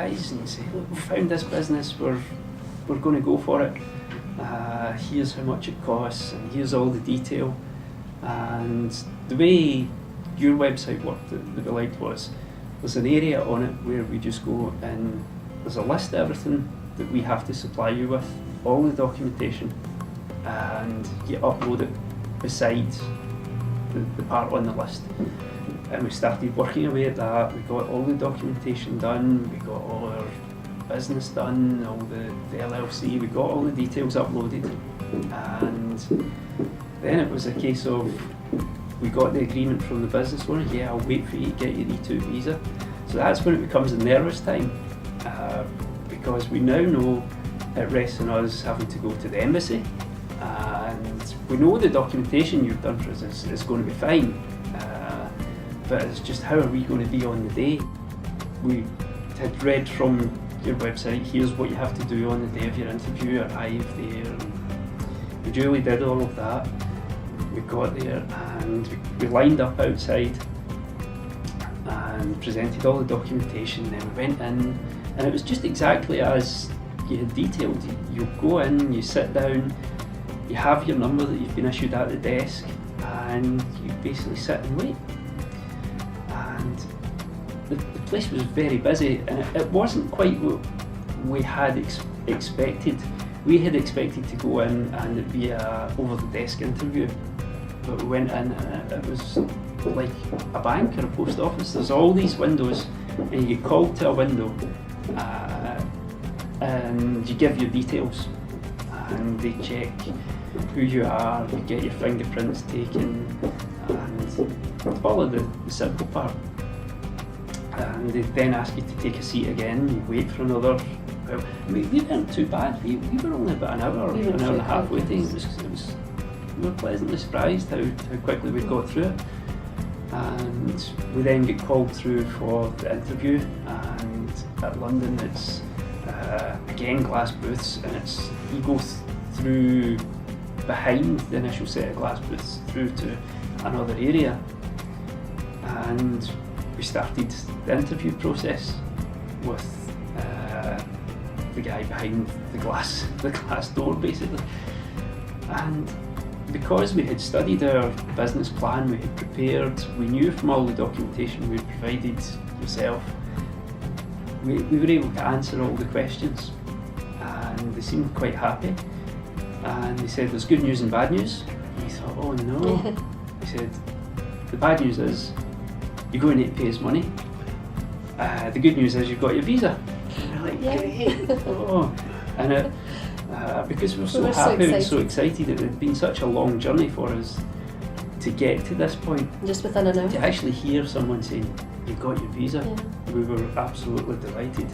guys and say, look, we found this business, we're going to go for it. Here's how much it costs, and here's all the detail. And the way your website worked that we liked was, there's an area on it where we just go and there's a list of everything that we have to supply you with, all the documentation, and you upload it beside the part on the list. And we started working away at that. We got all the documentation done, we got all our business done, all the LLC, we got all the details uploaded. And then it was a case of, we got the agreement from the business owner, yeah, I'll wait for you to get your E2 visa. So that's when it becomes a nervous time, because we now know it rests on us having to go to the embassy, and we know the documentation you've done for us is going to be fine, but it's just how are we going to be on the day. We had read from your website, here's what you have to do on the day of your interview, arrive there, and we duly did all of that. We got there and we lined up outside and presented all the documentation, then we went in, and it was just exactly as you had detailed. You go in, you sit down, you have your number that you've been issued at the desk, and you basically sit and wait. And the place was very busy, and it wasn't quite what we had expected. We had expected to go in and it'd be a over-the-desk interview, but we went in and it was like a bank or a post office. There's all these windows, and you get called to a window, and you give your details, and they check who you are, you get your fingerprints taken, and all of the simple part. And they then ask you to take a seat again, you wait for another. Well, we weren't too bad, we were only about an hour and a half waiting. We were pleasantly surprised how quickly we got through it. And we then get called through for the interview, and at London it's again glass booths, and you go through behind the initial set of glass booths through to another area, and we started the interview process with the guy behind the glass door basically. And because we had studied our business plan, we had prepared, we knew from all the documentation we provided yourself, we were able to answer all the questions, and they seemed quite happy. And they said there's good news and bad news. And we thought, oh no. He said, the bad news is you're going to need to pay us money. The good news is you've got your visa. And we're like, great. Oh. And because we were so happy and so excited, it had been such a long journey for us to get to this point. Just within an hour. To actually hear someone saying, you've got your visa, we were absolutely delighted.